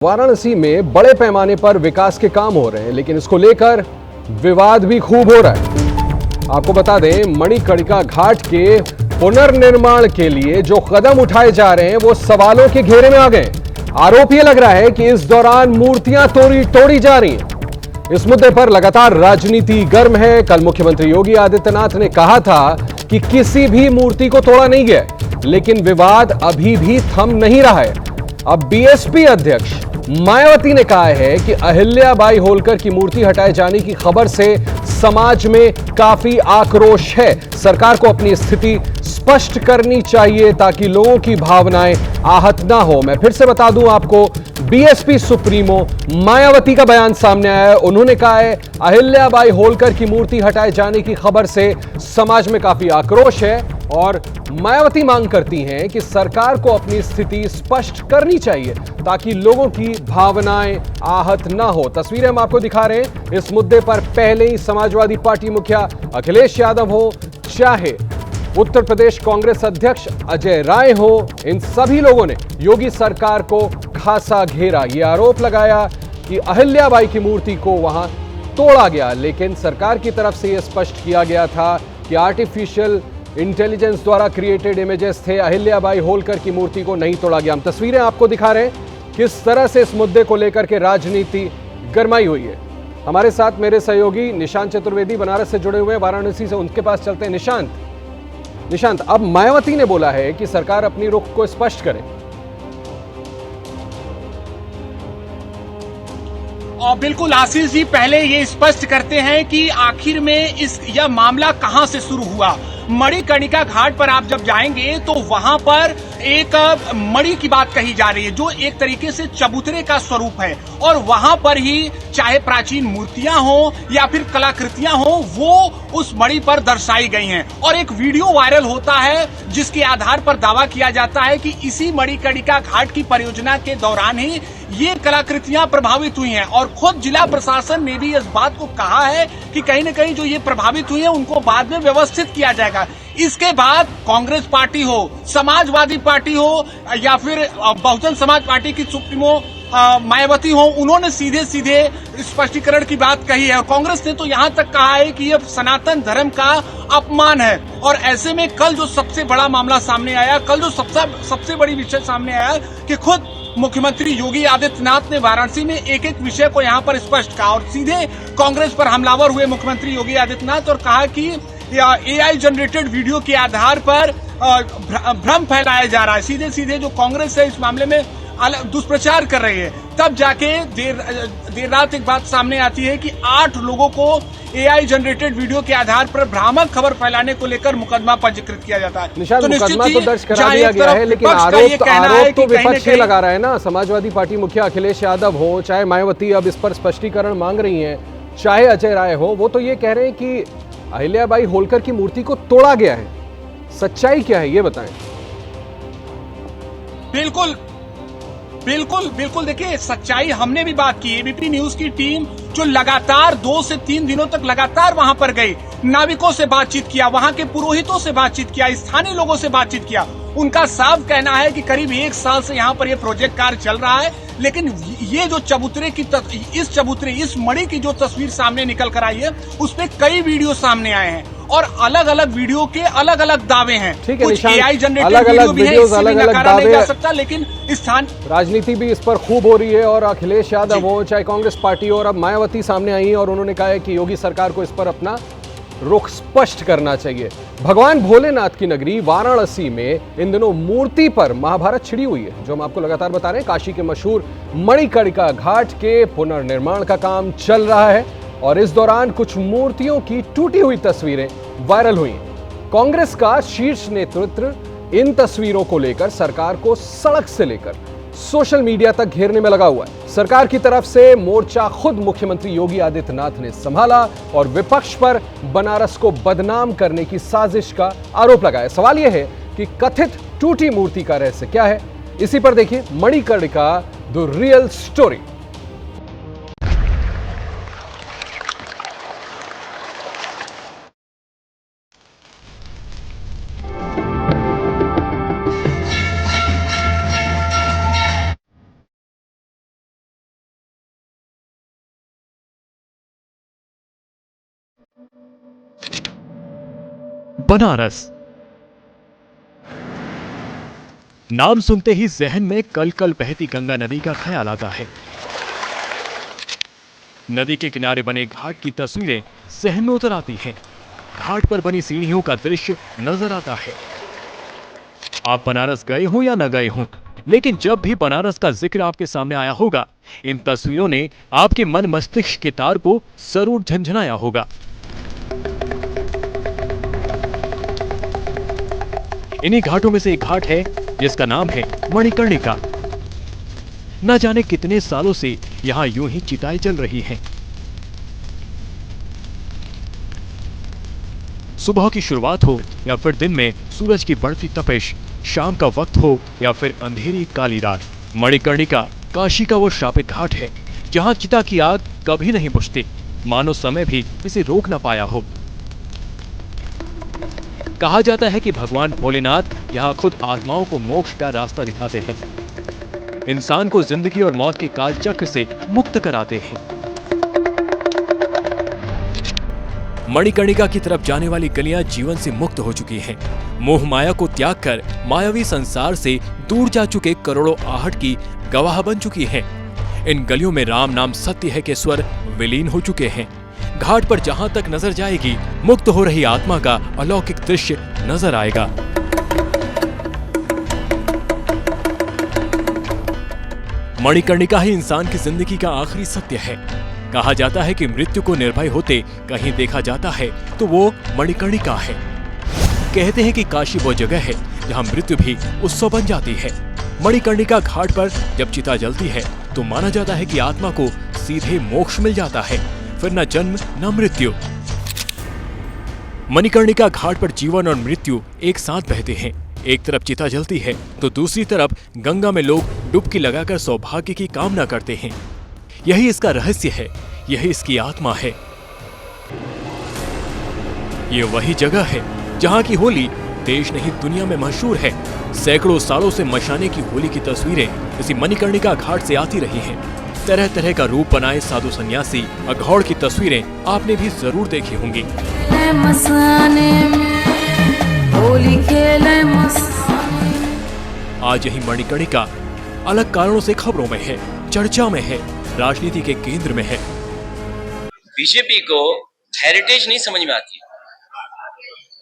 वाराणसी में बड़े पैमाने पर विकास के काम हो रहे हैं, लेकिन इसको लेकर विवाद भी खूब हो रहा है। आपको बता दें, मणिकर्णिका घाट के पुनर्निर्माण के लिए जो कदम उठाए जा रहे हैं वो सवालों के घेरे में आ गए। आरोप यह लग रहा है कि इस दौरान मूर्तियां तोड़ी जा रही हैं। इस मुद्दे पर लगातार राजनीति गर्म है। कल मुख्यमंत्री योगी आदित्यनाथ ने कहा था कि किसी भी मूर्ति को तोड़ा नहीं गया, लेकिन विवाद अभी भी थम नहीं रहा है। अब बीएसपी अध्यक्ष मायावती ने कहा है कि अहिल्याबाई होलकर की मूर्ति हटाए जाने की खबर से समाज में काफी आक्रोश है। सरकार को अपनी स्थिति स्पष्ट करनी चाहिए ताकि लोगों की भावनाएं आहत ना हो। मैं फिर से बता दूं आपको, बीएसपी सुप्रीमो मायावती का बयान सामने आया है। उन्होंने कहा है अहिल्याबाई होलकर की मूर्ति हटाए जाने की खबर से समाज में काफी आक्रोश है और मायावती मांग करती हैं कि सरकार को अपनी स्थिति स्पष्ट करनी चाहिए ताकि लोगों की भावनाएं आहत ना हो। तस्वीरें हम आपको दिखा रहे हैं। इस मुद्दे पर पहले ही समाजवादी पार्टी मुखिया अखिलेश यादव हो, चाहे उत्तर प्रदेश कांग्रेस अध्यक्ष अजय राय हो, इन सभी लोगों ने योगी सरकार को खासा घेरा। यह आरोप लगाया कि अहिल्याबाई की मूर्ति को वहां तोड़ा गया, लेकिन सरकार की तरफ से यह स्पष्ट किया गया था कि आर्टिफिशियल इंटेलिजेंस द्वारा क्रिएटेड इमेजेस थे, अहिल्याबाई होलकर की मूर्ति को नहीं तोड़ा गया। हम तस्वीरें आपको दिखा रहे हैं किस तरह से इस मुद्दे को लेकर के राजनीति गरमाई हुई है। हमारे साथ मेरे सहयोगी निशांत चतुर्वेदी बनारस से जुड़े हुए हैं, वाराणसी से, उनके पास चलते हैं। निशांत, अब मायावती ने बोला है कि सरकार अपनी रुख को स्पष्ट करे। और बिल्कुल आशीष जी, पहले ये स्पष्ट करते हैं कि आखिर में यह मामला कहां से शुरू हुआ। मणिकर्णिका घाट पर आप जब जाएंगे तो वहां पर एक मणि की बात कही जा रही है जो एक तरीके से चबूतरे का स्वरूप है, और वहां पर ही चाहे प्राचीन मूर्तियां हो या फिर कलाकृतियां हो, वो उस मणि पर दर्शाई गई हैं। और एक वीडियो वायरल होता है जिसके आधार पर दावा किया जाता है कि इसी मणिकर्णिका घाट की परियोजना के दौरान ही ये कलाकृतियां प्रभावित हुई हैं। और खुद जिला प्रशासन ने भी इस बात को कहा है कि कहीं न कहीं जो ये प्रभावित हुई है उनको बाद में व्यवस्थित किया जाएगा। इसके बाद कांग्रेस पार्टी हो, समाजवादी पार्टी हो या फिर बहुजन समाज पार्टी की सुप्रीमो मायावती हो, उन्होंने सीधे सीधे स्पष्टीकरण की बात कही है। और कांग्रेस ने तो यहां तक कहा है कि यह सनातन धर्म का अपमान है। और ऐसे में कल जो सबसे बड़ा मामला सामने आया, कल जो सबसे बड़ी विषय सामने आया कि खुद मुख्यमंत्री योगी आदित्यनाथ ने वाराणसी में एक एक विषय को यहां पर स्पष्ट कहा और सीधे कांग्रेस पर हमलावर हुए मुख्यमंत्री योगी आदित्यनाथ और कहा कि एआई जनरेटेड वीडियो के आधार पर भ्रम फैलाया जा रहा है। सीधे सीधे जो कांग्रेस है इस मामले में दुष्प्रचार कर रही है। तब जाके देर रात एक बात सामने आती है कि 8 लोगों को एआई जनरेटेड वीडियो के आधार पर भ्रामक खबर फैलाने को लेकर मुकदमा पंजीकृत किया जाता है। तो मुकदमा तो दर्ज करा दिया गया है, लेकिन आरोप तो विपक्ष ही लगा रहा है ना। समाजवादी पार्टी मुखिया अखिलेश यादव हो, चाहे मायावती अब इस पर स्पष्टीकरण मांग रही हैं, चाहे अजय राय हो, वो तो ये कह रहे हैं कि अहिल्याबाई होलकर की मूर्ति को तोड़ा गया है। सच्चाई क्या है ये बताएं। बिल्कुल देखिए, सच्चाई हमने भी बात की। एबीपी न्यूज की टीम जो लगातार 2 से 3 दिनों तक लगातार वहां पर गई, नाविकों से बातचीत किया, वहां के पुरोहितों से बातचीत किया, स्थानीय लोगों से बातचीत किया। उनका साफ कहना है कि करीब 1 साल से यहाँ पर ये प्रोजेक्ट कार्य चल रहा है, लेकिन ये जो इस मणि की जो तस्वीर सामने निकल कर आई है, उसमें कई वीडियो सामने आए हैं और अलग अलग वीडियो के अलग अलग दावे हैं। कुछ एआई जनरेटेड वीडियो भी है, इससे भी नकारा नहीं जा सकता, लेकिन राजनीति भी इस पर खूब हो रही है। और अखिलेश यादव हो, चाहे कांग्रेस पार्टी हो, और अब मायावती सामने आई है और उन्होंने कहा है कि योगी सरकार को इस पर अपना रुख स्पष्ट करना चाहिए। भगवान भोलेनाथ की नगरी वाराणसी में इन दिनों मूर्ति पर महाभारत छिड़ी हुई है, जो हम आपको लगातार बता रहे हैं। काशी के मशहूर मणिकर्णिका घाट के पुनर्निर्माण का काम चल रहा है और इस दौरान कुछ मूर्तियों की टूटी हुई तस्वीरें वायरल हुई। कांग्रेस का शीर्ष नेतृत्व इन तस्वीरों को लेकर सरकार को सड़क से लेकर सोशल मीडिया तक घेरने में लगा हुआ है। सरकार की तरफ से मोर्चा खुद मुख्यमंत्री योगी आदित्यनाथ ने संभाला और विपक्ष पर बनारस को बदनाम करने की साजिश का आरोप लगाया। सवाल यह है कि कथित टूटी मूर्ति का रहस्य क्या है। इसी पर देखिए Manikarnika the real story. Banaras. नाम सुनते ही जहन में कल कल बहती गंगा नदी का ख्याल आता है। नदी के किनारे बने घाट की तस्वीरें जहन में उतर आती हैं। घाट पर बनी सीढ़ियों का दृश्य नजर आता है। आप बनारस गए हो या न गए हो, लेकिन जब भी बनारस का जिक्र आपके सामने आया होगा, इन तस्वीरों ने आपके मन मस्तिष्क के तार को जरूर झंझनाया होगा। इन्हीं घाटों में से एक घाट है जिसका नाम है मणिकर्णिका। न जाने कितने सालों से यहां यूं ही चिताएं जल रही हैं। सुबह की शुरुआत हो या फिर दिन में सूरज की बढ़ती तपिश, शाम का वक्त हो या फिर अंधेरी काली रात, मणिकर्णिका काशी का वो श्रापित घाट है जहां चिता की आग कभी नहीं बुझती, मानो समय भी इसे रोक न पाया हो। कहा जाता है कि भगवान भोलेनाथ यहाँ खुद आत्माओं को मोक्ष का रास्ता दिखाते हैं, इंसान को जिंदगी और मौत के काल चक्र से मुक्त कराते हैं। मणिकर्णिका की तरफ जाने वाली गलियां जीवन से मुक्त हो चुकी हैं। मोह माया को त्याग कर मायावी संसार से दूर जा चुके करोड़ों आहट की गवाह बन चुकी हैं। इन गलियों में राम नाम सत्य है के स्वर विलीन हो चुके हैं। घाट पर जहां तक नजर जाएगी, मुक्त हो रही आत्मा का अलौकिक दृश्य नजर आएगा। मणिकर्णिका ही इंसान की जिंदगी का आखिरी सत्य है। कहा जाता है कि मृत्यु को निर्भय होते कहीं देखा जाता है तो वो मणिकर्णिका है। कहते हैं कि काशी वो जगह है जहां मृत्यु भी उत्सव बन जाती है। मणिकर्णिका घाट पर जब चिता जलती है तो माना जाता है कि आत्मा को सीधे मोक्ष मिल जाता है, फिर न जन्म न मृत्यु। मणिकर्णिका घाट पर जीवन और मृत्यु एक साथ बहते हैं। एक तरफ चिता जलती है तो दूसरी तरफ गंगा में लोग डुबकी लगाकर सौभाग्य की कामना करते हैं। यही इसका रहस्य है, यही इसकी आत्मा है। ये वही जगह है जहां की होली देश नहीं दुनिया में मशहूर है। सैकड़ों सालों से मशाने की होली की तस्वीरें इसी मणिकर्णिका घाट से आती रही हैं। तरह तरह का रूप बनाए साधु सन्यासी अघौड़ की तस्वीरें आपने भी जरूर देखी होंगी। आज यही मणिकर्णिका अलग कारणों से खबरों में है, चर्चा में है, राजनीति के केंद्र में है। बीजेपी को हेरिटेज नहीं समझ में आती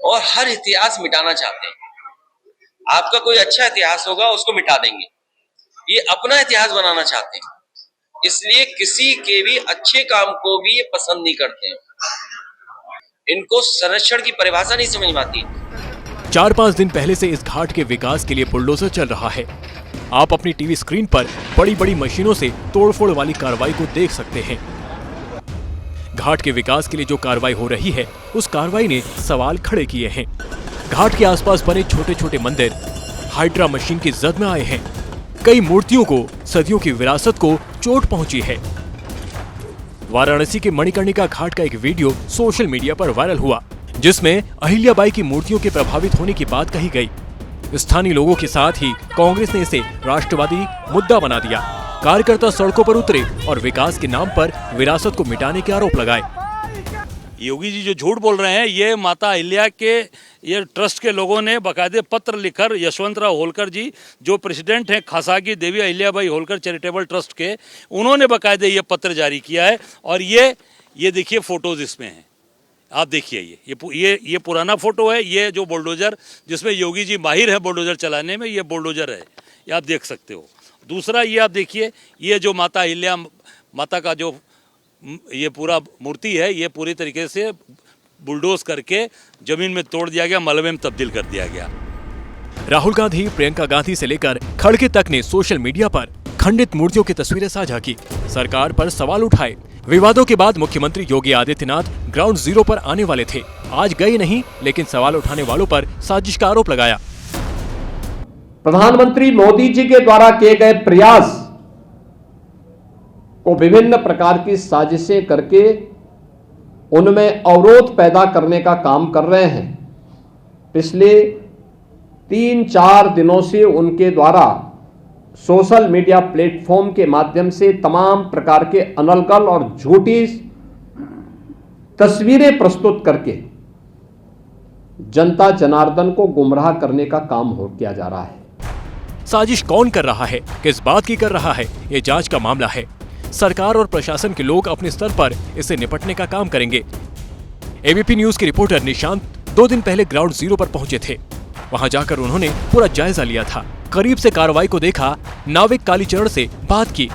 और हर इतिहास मिटाना चाहते हैं। आपका कोई अच्छा इतिहास होगा उसको मिटा देंगे, ये अपना इतिहास बनाना चाहते हैं, इसलिए किसी के भी अच्छे काम को भी ये पसंद नहीं करते हैं। इनको संरक्षण की परिभाषा नहीं समझ में आती। 4-5 दिन पहले से इस घाट के विकास के लिए बुलडोजर चल रहा है। आप अपनी टीवी स्क्रीन पर बड़ी बड़ी मशीनों से तोड़फोड़ वाली कार्रवाई को देख सकते हैं। घाट के विकास के लिए जो कार्रवाई हो रही है, उस कार्रवाई ने सवाल खड़े किए हैं। घाट के आसपास बने छोटे छोटे मंदिर हाइड्रा मशीन की जद में आए हैं। कई मूर्तियों को, सदियों की विरासत को चोट पहुंची है। वाराणसी के मणिकर्णिका घाट का एक वीडियो सोशल मीडिया पर वायरल हुआ, जिसमें अहिल्याबाई की मूर्तियों के प्रभावित होने की बात कही गई। स्थानीय लोगों के साथ ही कांग्रेस ने इसे राष्ट्रवादी मुद्दा बना दिया। कार्यकर्ता सड़कों पर उतरे और विकास के नाम पर विरासत को मिटाने के आरोप लगाए। योगी जी जो झूठ बोल रहे हैं, ये माता अहिल्या के ये ट्रस्ट के लोगों ने बाकायदे पत्र लिखकर यशवंतराव होलकर जी जो प्रेसिडेंट हैं खासागी देवी अहिल्याबाई होलकर चैरिटेबल ट्रस्ट के, उन्होंने बाकायदे ये पत्र जारी किया है। और ये देखिए फोटोज इसमें हैं, आप देखिए ये पुराना फोटो है। ये जो बुलडोजर जिसमें योगी जी माहिर है बुलडोजर चलाने में, ये बुलडोजर है, ये आप देख सकते हो। दूसरा ये आप देखिए, ये जो माता अहिल्या माता का जो ये पूरा मूर्ति है, ये पूरी तरीके से बुलडोज करके जमीन में तोड़ दिया गया, मलबे में तब्दील कर दिया गया। राहुल गांधी, प्रियंका गांधी से लेकर खड़गे तक ने सोशल मीडिया पर खंडित मूर्तियों की तस्वीरें साझा की, सरकार पर सवाल उठाए। विवादों के बाद मुख्यमंत्री योगी आदित्यनाथ ग्राउंड जीरो पर आने वाले थे। आज गए नहीं, लेकिन सवाल उठाने वालों पर साजिश का आरोप लगाया। प्रधानमंत्री मोदी जी के द्वारा किए गए प्रयास को विभिन्न प्रकार की साजिशें करके उनमें अवरोध पैदा करने का काम कर रहे हैं। पिछले 3-4 दिनों से उनके द्वारा सोशल मीडिया प्लेटफॉर्म के माध्यम से तमाम प्रकार के अनलगल और झूठी तस्वीरें प्रस्तुत करके जनता जनार्दन को गुमराह करने का काम किया जा रहा है। साजिश कौन कर रहा है, किस बात की कर रहा है, ये जांच का मामला है। सरकार और प्रशासन के लोग अपने स्तर पर इससे निपटने का काम करेंगे। एबीपी न्यूज के रिपोर्टर निशांत 2 दिन पहले ग्राउंड जीरो पर पहुंचे थे। वहां जाकर उन्होंने पूरा जायजा लिया था, करीब से कार्रवाई को देखा, नाविक कालीचरण से बात की।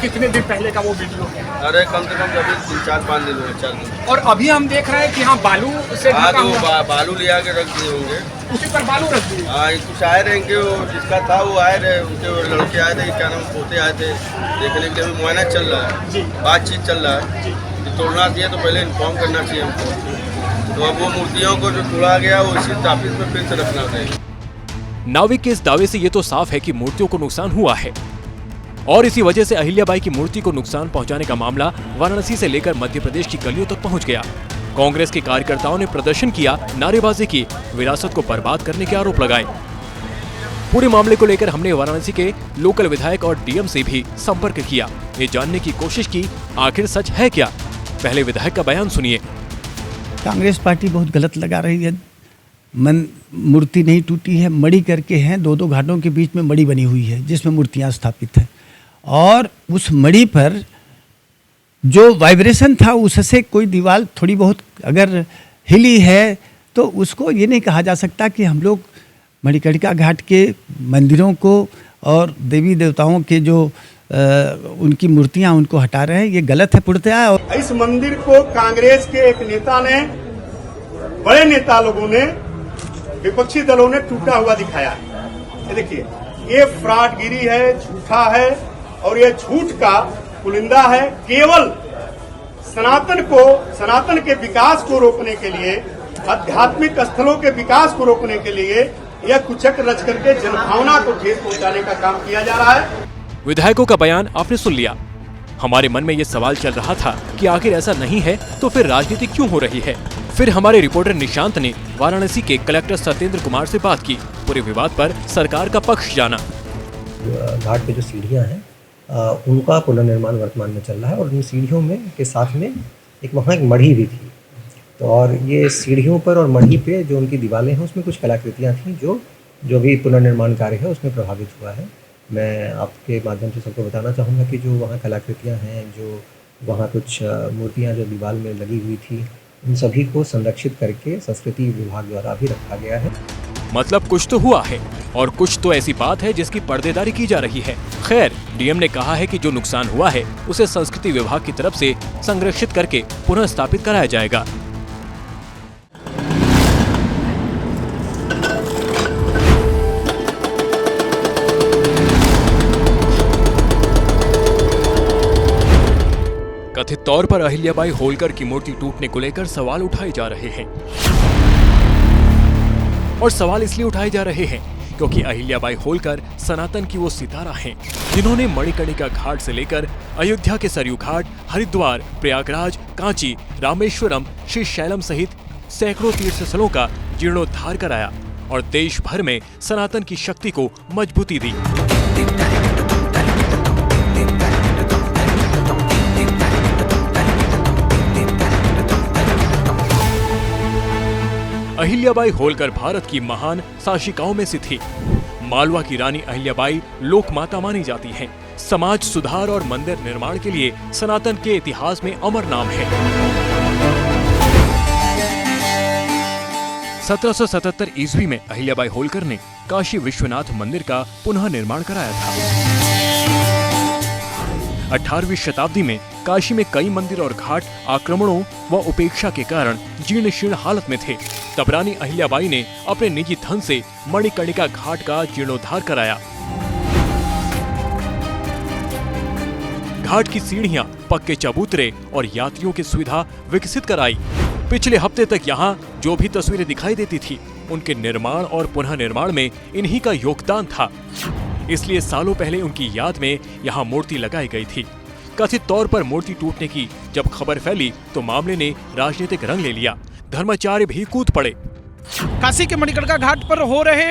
कितने दिन पहले का वो वीडियो है? अरे कम से कम अभी 3-4-5 दिन हुए, 4 दिन। और अभी हम देख रहे हैं कि हाँ बालू से ढका हुआ। बालू ले आके रख दिए होंगे, उसी पर बालू रख दिए। हाँ कुछ आए रहेंगे, वो जिसका था वो आए रहे, उनके लड़के आए थे, क्या नाम पोते आए थे देखने के लिए। अभी मुआयना चल रहा है, बातचीत चल रहा है। तोड़ना चाहिए तो पहले इन्फॉर्म करना चाहिए हमको। तो अब वो मूर्तियों को जो तोड़ा गया वो इसी ऑफिस में फिर से रखना चाहिए। नाविक के इस दावे से ये तो साफ है कि मूर्तियों को नुकसान हुआ है और इसी वजह से अहिल्याबाई की मूर्ति को नुकसान पहुंचाने का मामला वाराणसी से लेकर मध्य प्रदेश की गलियों तक पहुंच गया। कांग्रेस के कार्यकर्ताओं ने प्रदर्शन किया, नारेबाजी की, विरासत को बर्बाद करने के आरोप लगाए। पूरे मामले को लेकर हमने वाराणसी के लोकल विधायक और डीएम से भी संपर्क किया, ये जानने की कोशिश की आखिर सच है क्या। पहले विधायक का बयान सुनिए। कांग्रेस पार्टी बहुत गलत लगा रही है। मूर्ति नहीं टूटी है, मड़ी करके हैं, 2-2 घाटों के बीच में मड़ी बनी हुई है जिसमें मूर्तियां स्थापित हैं। और उस मड़ी पर जो वाइब्रेशन था उससे कोई दीवार थोड़ी बहुत अगर हिली है तो उसको ये नहीं कहा जा सकता कि हम लोग मणिकर्णिका घाट के मंदिरों को और देवी देवताओं के जो उनकी मूर्तियां उनको हटा रहे हैं, ये गलत है पूर्णतया। और इस मंदिर को कांग्रेस के एक नेता ने, बड़े नेता लोगों ने, विपक्षी दलों ने टूटा हुआ दिखाया। ये देखिए, ये फ्रॉडगिरी है, झूठा है और ये झूठ का पुलिंदा है। केवल सनातन के विकास को रोकने के लिए, आध्यात्मिक स्थलों के विकास को रोकने के लिए यह कुचक रच करके जनभावना को ठेस पहुंचाने का काम किया जा रहा है। विधायकों का बयान आपने सुन लिया। हमारे मन में ये सवाल चल रहा था कि आखिर ऐसा नहीं है तो फिर राजनीति क्यों हो रही है। फिर हमारे रिपोर्टर निशांत ने वाराणसी के कलेक्टर सत्येंद्र कुमार से बात की, पूरे विवाद पर सरकार का पक्ष जाना। घाट पे जो सीढ़ियाँ हैं उनका पुनर्निर्माण वर्तमान में चल रहा है और उन सीढ़ियों में के साथ में वहाँ एक मढ़ी भी थी। तो और ये सीढ़ियों पर और मढ़ी पे जो उनकी दीवारें हैं उसमें कुछ कलाकृतियाँ थीं जो भी पुनर्निर्माण कार्य है उसमें प्रभावित हुआ है। मैं आपके माध्यम से सबको बताना चाहूँगा कि जो वहाँ कलाकृतियाँ हैं, जो वहाँ कुछ मूर्तियाँ जो दीवार में लगी हुई थी, उन सभी को संरक्षित करके संस्कृति विभाग द्वारा भी रखा गया है। मतलब कुछ तो हुआ है और कुछ तो ऐसी बात है जिसकी पर्देदारी की जा रही है। खैर, डीएम ने कहा है कि जो नुकसान हुआ है उसे संस्कृति विभाग की तरफ से संरक्षित करके पुनः स्थापित कराया जाएगा। कथित तौर पर अहिल्याबाई होलकर की मूर्ति टूटने को लेकर सवाल उठाए जा रहे हैं और सवाल इसलिए उठाए जा रहे हैं क्योंकि अहिल्याबाई होलकर सनातन की वो सितारा हैं जिन्होंने मणिकर्णिका घाट से लेकर अयोध्या के सरयू घाट, हरिद्वार, प्रयागराज, कांची, रामेश्वरम, श्री शैलम सहित सैकड़ों तीर्थ स्थलों का जीर्णोद्धार कराया और देश भर में सनातन की शक्ति को मजबूती दी। अहिल्याबाई होलकर भारत की महान शासिकाओं में से थी। मालवा की रानी अहिल्याबाई लोक माता मानी जाती हैं। समाज सुधार और मंदिर निर्माण के लिए सनातन के इतिहास में अमर नाम है। 1777 ईस्वी में अहिल्याबाई होलकर ने काशी विश्वनाथ मंदिर का पुनः निर्माण कराया था। 18वीं शताब्दी में काशी में कई मंदिर और घाट आक्रमणों व उपेक्षा के कारण जीर्ण शीर्ण हालत में थे। तब रानी अहिल्याबाई ने अपने निजी धन से मणिकर्णिका घाट का जीर्णोद्धार कराया। घाट की सीढ़ियां, पक्के चबूतरे और यात्रियों की सुविधा विकसित कराई। पिछले हफ्ते तक यहाँ जो भी तस्वीरें दिखाई देती थी उनके निर्माण और पुनः निर्माण में इन्हीं का योगदान था। इसलिए सालों पहले उनकी याद में यहाँ मूर्ति लगाई गई थी। कथित तौर पर मूर्ति टूटने की जब खबर फैली तो मामले ने राजनीतिक रंग ले लिया। धर्माचार्य भी कूद पड़े। काशी के मणिकर्णिका घाट पर हो रहे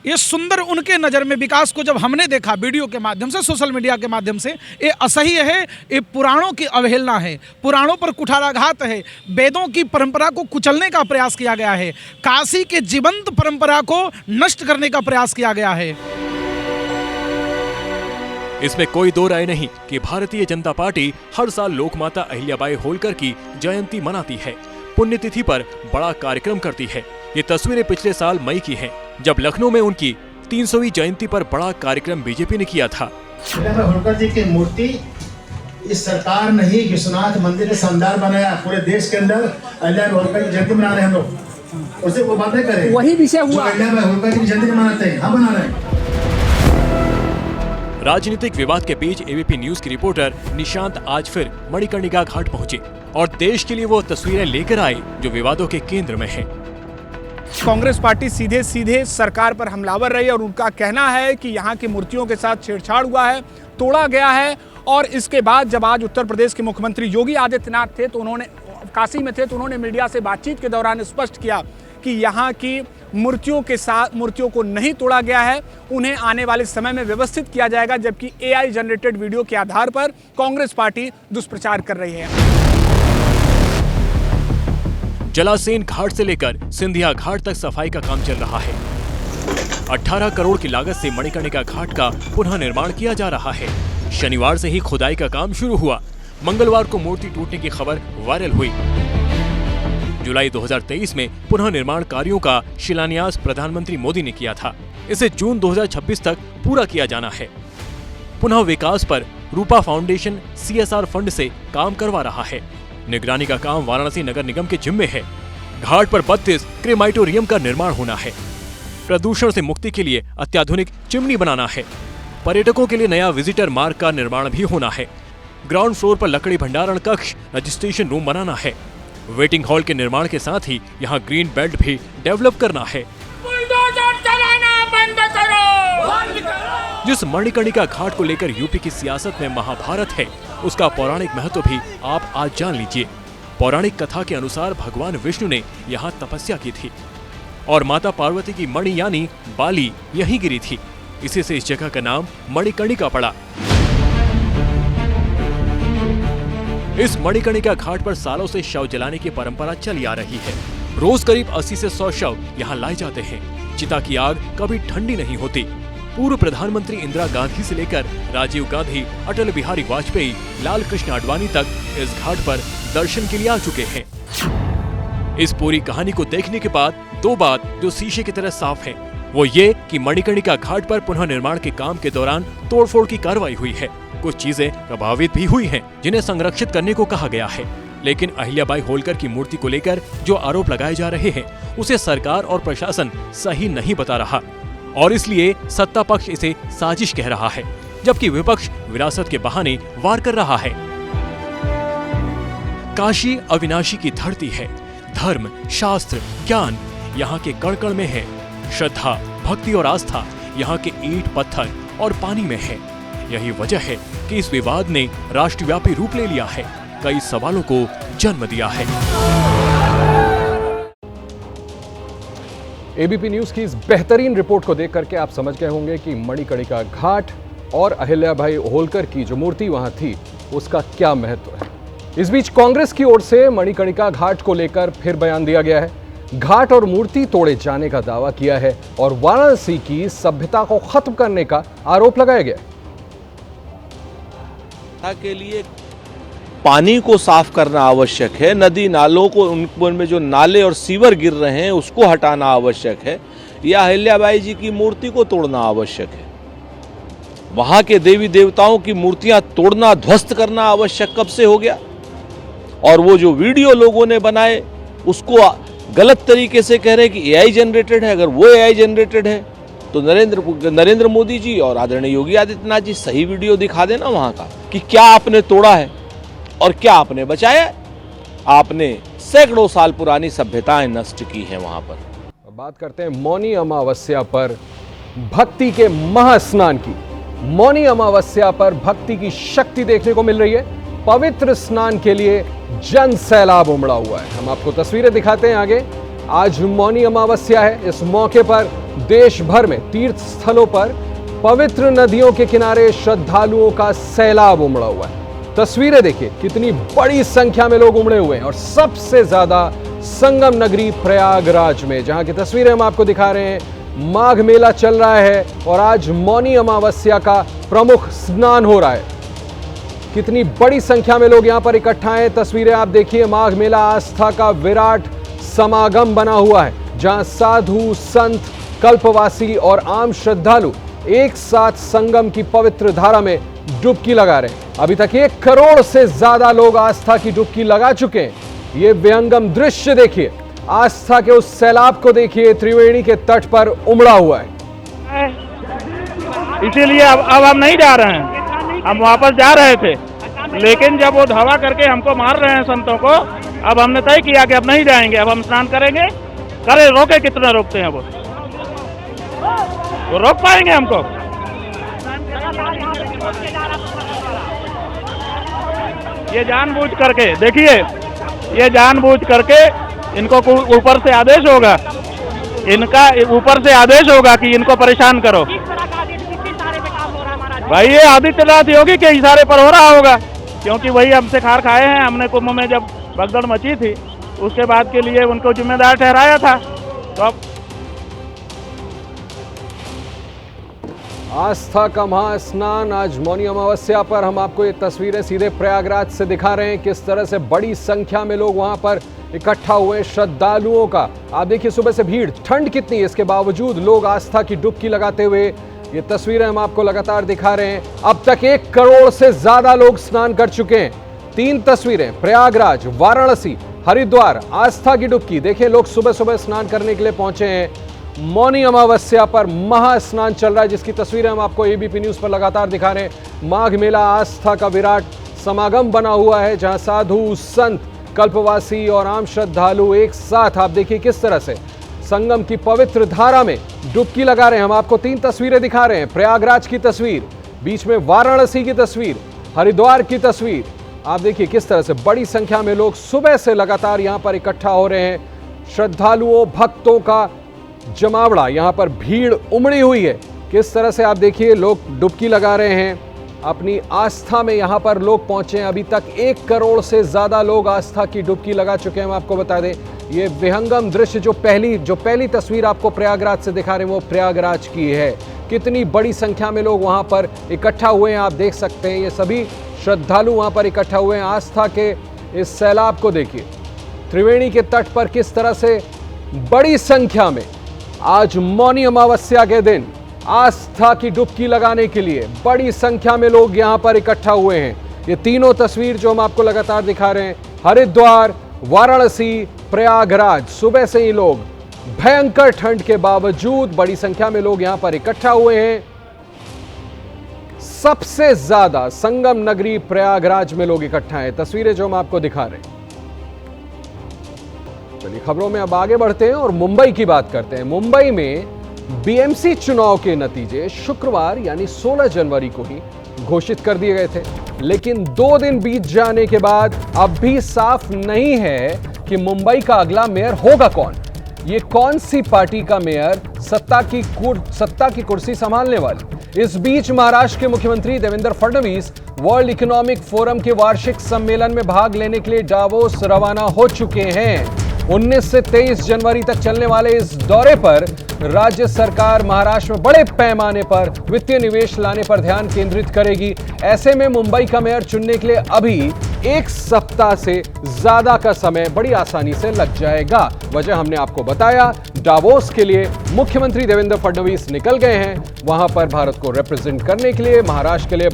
ये सुंदर उनके नज़र में विकास को जब हमने देखा वीडियो के माध्यम से, सोशल मीडिया के माध्यम से, ये असह्य है, ये पुराणों की अवहेलना है, पुराणों पर कुठाराघात है, वेदों की परंपरा को कुचलने का प्रयास किया गया है, काशी के जीवंत परंपरा को नष्ट करने का प्रयास किया गया है। इसमें कोई दो राय नहीं कि भारतीय जनता पार्टी हर साल लोकमाता अहिल्याबाई होलकर की जयंती मनाती है, पुण्यतिथि पर बड़ा कार्यक्रम करती है। ये तस्वीरें पिछले साल मई की हैं, जब लखनऊ में उनकी 300वीं जयंती पर बड़ा कार्यक्रम बीजेपी ने किया था। होलकर जी की मूर्ति इस सरकार ने ही विश्वनाथ मंदिर में शानदार बनाया, पूरे देश के अंदर अहिल्याबाई होलकर की जयंती मना रहे हैं हम लोग, उससे वो बातें करें, वही विषय हुआ। अहिल्याबाई होलकर की जयंती मनाते हैं, हम बना रहे हैं। राजनीतिक विवाद के बीच एबीपी न्यूज की रिपोर्टर निशांत आज फिर मणिकर्णिका घाट पहुंचे और देश के लिए वो तस्वीरें लेकर आए जो विवादों के केंद्र में हैं। कांग्रेस पार्टी सीधे सीधे सरकार पर हमलावर रही और उनका कहना है कि यहाँ की मूर्तियों के साथ छेड़छाड़ हुआ है, तोड़ा गया है। और इसके बाद जब आज उत्तर प्रदेश के मुख्यमंत्री योगी आदित्यनाथ थे तो उन्होंने काशी में थे तो उन्होंने मीडिया से बातचीत के दौरान स्पष्ट किया कि यहाँ की मूर्तियों के साथ मूर्तियों को नहीं तोड़ा गया है, उन्हें आने वाले समय में व्यवस्थित किया जाएगा, जबकि एआई जनरेटेड वीडियो के आधार पर कांग्रेस पार्टी दुष्प्रचार कर रही है। जलासेन घाट से लेकर सिंधिया घाट तक सफाई का काम चल रहा है। 18 करोड़ की लागत से मणिकर्णिका घाट का पुनः निर्माण किया जा रहा है। शनिवार से ही खुदाई का काम शुरू हुआ। मंगलवार को मूर्ति टूटने की खबर वायरल हुई। जुलाई 2023 में पुनः निर्माण कार्यों का शिलान्यास प्रधानमंत्री मोदी ने किया था। इसे जून 2026 तक पूरा किया जाना है। पुनः विकास पर रूपा फाउंडेशन CSR फंड से काम करवा रहा है। निगरानी का काम वाराणसी नगर निगम के जिम्मे है। घाट पर 32 क्रेमाइटोरियम का निर्माण होना है। प्रदूषण से मुक्ति के लिए अत्याधुनिक चिमनी बनाना है। पर्यटकों के लिए नया विजिटर मार्ग का निर्माण भी होना है। ग्राउंड फ्लोर पर लकड़ी भंडारण कक्ष, रजिस्ट्रेशन रूम बनाना है। वेटिंग हॉल के निर्माण के साथ ही यहाँ ग्रीन बेल्ट भी डेवलप करना है। जिस मणिकर्णिका घाट को लेकर यूपी की सियासत में महाभारत है, उसका पौराणिक महत्व भी आप आज जान लीजिए। पौराणिक कथा के अनुसार भगवान विष्णु ने यहाँ तपस्या की थी और माता पार्वती की मणि यानी बाली यहीं गिरी थी। इसी से इस जगह का नाम मणिकर्णिका पड़ा। इस मणिकर्णिका घाट पर सालों से शव जलाने की परंपरा चली आ रही है। रोज करीब 80 से 100 शव यहाँ लाए जाते हैं। चिता की आग कभी ठंडी नहीं होती। पूर्व प्रधानमंत्री इंदिरा गांधी से लेकर राजीव गांधी, अटल बिहारी वाजपेयी, लाल कृष्ण आडवाणी तक इस घाट पर दर्शन के लिए आ चुके हैं। इस पूरी कहानी को देखने के बाद दो बात जो शीशे की तरह साफ है, वो ये कि मणिकर्णिका घाट पर पुनः निर्माण के काम के दौरान तोड़फोड़ की कार्रवाई हुई है। कुछ चीजें प्रभावित भी हुई हैं, जिन्हें संरक्षित करने को कहा गया है। लेकिन अहिल्याबाई होलकर की मूर्ति को लेकर जो आरोप लगाए जा रहे हैं, उसे सरकार और प्रशासन सही नहीं बता रहा और इसलिए सत्ता पक्ष इसे साजिश कह रहा है, जबकि विपक्ष विरासत के बहाने वार कर रहा है। काशी अविनाशी की धरती है। धर्म, शास्त्र, ज्ञान यहाँ के कण कण में है। श्रद्धा, भक्ति और आस्था यहाँ के ईंट, पत्थर और पानी में है। यही वजह है कि इस विवाद ने राष्ट्रव्यापी रूप ले लिया है, कई सवालों को जन्म दिया है। एबीपी न्यूज की इस बेहतरीन रिपोर्ट को देख करके आप समझ गए होंगे कि मणिकर्णिका घाट और अहिल्याबाई होलकर की जो मूर्ति वहां थी उसका क्या महत्व है। इस बीच कांग्रेस की ओर से मणिकर्णिका घाट को लेकर फिर बयान दिया गया है। घाट और मूर्ति तोड़े जाने का दावा किया है और वाराणसी की सभ्यता को खत्म करने का आरोप लगाया गया। के लिए पानी को साफ करना आवश्यक है। नदी नालों को, उनमें जो नाले और सीवर गिर रहे हैं उसको हटाना आवश्यक है, या अहिल्याबाई जी की मूर्ति को तोड़ना आवश्यक है। वहां के देवी देवताओं की मूर्तियां तोड़ना, ध्वस्त करना आवश्यक कब से हो गया? और वो जो वीडियो लोगों ने बनाए उसको गलत तरीके से कह रहे हैं कि एआई जनरेटेड है। अगर वो एआई जनरेटेड है तो नरेंद्र मोदी जी और आदरणीय योगी आदित्यनाथ जी सही वीडियो दिखा देना वहां का कि क्या आपने तोड़ा है और क्या आपने बचाया। आपने सैकड़ों साल पुरानी सभ्यताएं नष्ट की हैं वहां पर। बात करते हैं मौनी अमावस्या पर भक्ति के महास्नान की। मौनी अमावस्या पर भक्ति की शक्ति देखने को मिल रही है। पवित्र स्नान के लिए जन सैलाब उमड़ा हुआ है। हम आपको तस्वीरें दिखाते हैं आगे। आज मौनी अमावस्या है। इस मौके पर देश भर में तीर्थ स्थलों पर पवित्र नदियों के किनारे श्रद्धालुओं का सैलाब उमड़ा हुआ है। तस्वीरें देखिए, कितनी बड़ी संख्या में लोग उमड़े हुए हैं और सबसे ज्यादा संगम नगरी प्रयागराज में, जहां की तस्वीरें हम आपको दिखा रहे हैं। माघ मेला चल रहा है और आज मौनी अमावस्या का प्रमुख स्नान हो रहा है। कितनी बड़ी संख्या में लोग यहां पर इकट्ठा हैं। तस्वीरें आप देखिए, माघ मेला आस्था का विराट समागम बना हुआ है, जहां साधु, संत, कल्पवासी और आम श्रद्धालु एक साथ संगम की पवित्र धारा में डुबकी लगा रहे हैं। अभी तक 1 करोड़ से ज्यादा लोग आस्था की डुबकी लगा चुके हैं। ये विहंगम दृश्य देखिए, आस्था के उस सैलाब को देखिए, त्रिवेणी के तट पर उमड़ा हुआ है। इसीलिए अब हम नहीं जा रहे हैं, हम वापस जा रहे थे, लेकिन जब वो धावा करके हमको मार रहे हैं संतों को, अब हमने तय किया कि अब नहीं जाएंगे, अब हम स्नान करेंगे। करे रोके, कितना रोकते हैं वो रोक पाएंगे हमको? ये जानबूझ करके, देखिए, ये जानबूझ करके इनको ऊपर से आदेश होगा, इनका ऊपर से आदेश होगा कि इनको परेशान करो। भाई ये आदित्यनाथ योगी के इशारे पर हो रहा होगा, क्योंकि वही हमसे खार खाए हैं। हमने कुंभ में जब भगदड़ मची थी, उसके बाद के लिए उनको जिम्मेदार ठहराया था। तो अब आस्था का महास्नान आज मौनी अमावस्या पर हम आपको ये तस्वीरें सीधे प्रयागराज से दिखा रहे हैं। किस तरह से बड़ी संख्या में लोग वहां पर इकट्ठा हुए, श्रद्धालुओं का आप देखिए सुबह से भीड़, ठंड कितनी है इसके बावजूद लोग आस्था की डुबकी लगाते हुए ये तस्वीरें हम आपको लगातार दिखा रहे हैं। अब तक 1 करोड़ से ज्यादा लोग स्नान कर चुके हैं। 3 तस्वीरें, प्रयागराज, वाराणसी, हरिद्वार, आस्था की डुबकी। देखिए लोग सुबह सुबह स्नान करने के लिए पहुंचे हैं। मौनी अमावस्या पर महास्नान चल रहा है, जिसकी तस्वीरें हम आपको एबीपी न्यूज पर लगातार दिखा रहे हैं। माघ मेला आस्था का विराट समागम बना हुआ है, जहां साधु, संत, कल्पवासी और आम श्रद्धालु एक साथ आप देखिए किस तरह से संगम की पवित्र धारा में डुबकी लगा रहे हैं। हम आपको 3 तस्वीरें दिखा रहे हैं, प्रयागराज की तस्वीर, बीच में वाराणसी की तस्वीर, हरिद्वार की तस्वीर। आप देखिए किस तरह से बड़ी संख्या में लोग सुबह से लगातार यहां पर इकट्ठा हो रहे हैं। श्रद्धालुओं, भक्तों का जमावड़ा, यहां पर भीड़ उमड़ी हुई है। किस तरह से आप देखिए लोग डुबकी लगा रहे हैं अपनी आस्था में। यहां पर लोग पहुंचे हैं। अभी तक 1 करोड़ से ज्यादा लोग आस्था की डुबकी लगा चुके हैं। हम आपको बता दें, ये विहंगम दृश्य जो पहली तस्वीर आपको प्रयागराज से दिखा रहे हैं, वो प्रयागराज की है। कितनी बड़ी संख्या में लोग वहां पर इकट्ठा हुए हैं, आप देख सकते हैं। ये सभी श्रद्धालु वहां पर इकट्ठा हुए हैं। आस्था के इस सैलाब को देखिए, त्रिवेणी के तट पर किस तरह से बड़ी संख्या में आज मौनी अमावस्या के दिन आस्था की डुबकी लगाने के लिए बड़ी संख्या में लोग यहां पर इकट्ठा हुए हैं। ये तीनों तस्वीर जो हम आपको लगातार दिखा रहे हैं, हरिद्वार, वाराणसी, प्रयागराज, सुबह से ही लोग, भयंकर ठंड के बावजूद बड़ी संख्या में लोग यहां पर इकट्ठा हुए हैं। सबसे ज्यादा संगम नगरी प्रयागराज में लोग इकट्ठा हैं। तस्वीरें जो हम आपको दिखा रहे हैं। चलिए खबरों में अब आगे बढ़ते हैं और मुंबई की बात करते हैं। मुंबई में बीएमसी चुनाव के नतीजे शुक्रवार यानी 16 जनवरी को ही घोषित कर दिए गए थे, लेकिन 2 दिन बीत जाने के बाद अब भी साफ नहीं है कि मुंबई का अगला मेयर होगा कौन। ये कौन सी पार्टी का मेयर सत्ता की कुर्सी संभालने वाली। इस बीच महाराष्ट्र के मुख्यमंत्री Devendra Fadnavis world economic forum के वार्षिक सम्मेलन में भाग लेने के लिए डावोस रवाना हो चुके हैं। 19 से 23 जनवरी तक चलने वाले इस दौरे पर राज्य सरकार महाराष्ट्र में बड़े पैमाने पर वित्तीय निवेश लाने पर ध्यान केंद्रित करेगी। ऐसे में मुंबई का मेयर चुनने के लिए अभी 1 सप्ताह से ज्यादा का समय बड़ी आसानी से लग जाएगा। वजह हमने आपको बताया, डावोस के लिए मुख्यमंत्री देवेंद्र फडणवीस निकल गए हैं। वहां पर भारत को रिप्रेजेंट करने के लिए महाराष्ट्र के लिए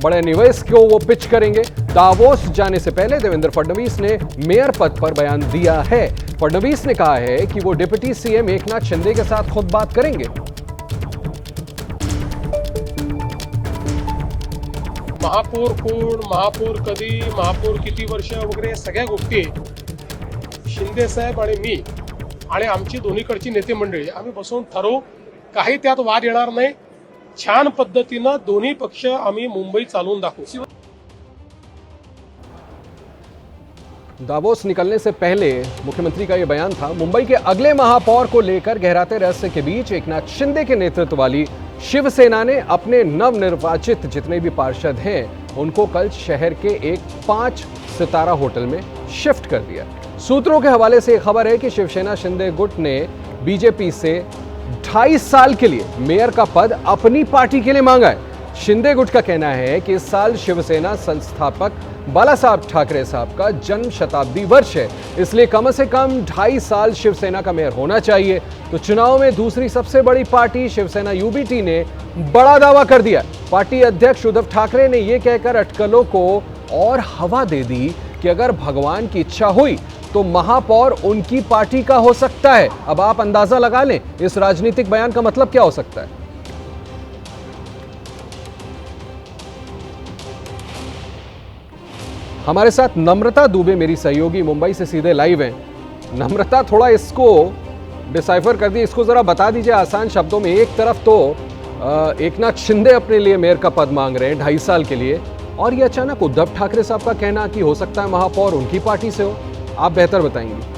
बड़े निवेश को वो पिच करेंगे। डावोस जाने से पहले देवेंद्र फडणवीस ने मेयर पद पर बयान दिया है। फडणवीस ने कहा है कि वो डिप्टी सीएम एकनाथ शिंदे के साथ खुद बात करेंगे। महापौर कोण, महापौर कधी, महापौर किती वर्ष वगैरे सगळ्या गोष्टी शिंदे साहेब आणि मी आणि आमची दोन्हीकडची नेते मंडळी आम्ही बसून ठरवू। काही त्यात वाद येणार नाही। छान पद्धतीनं दोन्ही पक्ष आम्ही मुंबई चालवून दाखवू। दावोस निकलने से पहले मुख्यमंत्री का यह बयान था। मुंबई के अगले महापौर को लेकर गहराते रहस्य के बीच एकनाथ शिंदे के नेतृत्व वाली शिवसेना ने अपने नवनिर्वाचित जितने भी पार्षद हैं उनको कल शहर के एक 5 सितारा होटल में शिफ्ट कर दिया। सूत्रों के हवाले से खबर है कि शिवसेना शिंदे गुट ने बीजेपी से 2.5 साल के लिए मेयर का पद अपनी पार्टी के लिए मांगा है। शिंदे गुट का कहना है कि इस साल शिवसेना संस्थापक बाला साहब ठाकरे साहब का जन्म शताब्दी वर्ष है, इसलिए कम से कम 2.5 साल शिवसेना का मेयर होना चाहिए। तो चुनाव में दूसरी सबसे बड़ी पार्टी शिवसेना यूबीटी ने बड़ा दावा कर दिया। पार्टी अध्यक्ष उद्धव ठाकरे ने यह कहकर अटकलों को और हवा दे दी कि अगर भगवान की इच्छा हुई तो महापौर उनकी पार्टी का हो सकता है। अब आप अंदाजा लगा लें इस राजनीतिक बयान का मतलब क्या हो सकता है। हमारे साथ नम्रता दुबे मेरी सहयोगी मुंबई से सीधे लाइव हैं। नम्रता, थोड़ा इसको डिसाइफर कर दी, इसको जरा बता दीजिए आसान शब्दों में। एक तरफ तो एकनाथ शिंदे अपने लिए मेयर का पद मांग रहे हैं 2.5 साल के लिए, और ये अचानक उद्धव ठाकरे साहब का कहना कि हो सकता है महापौर उनकी पार्टी से हो। आप बेहतर बताएंगे।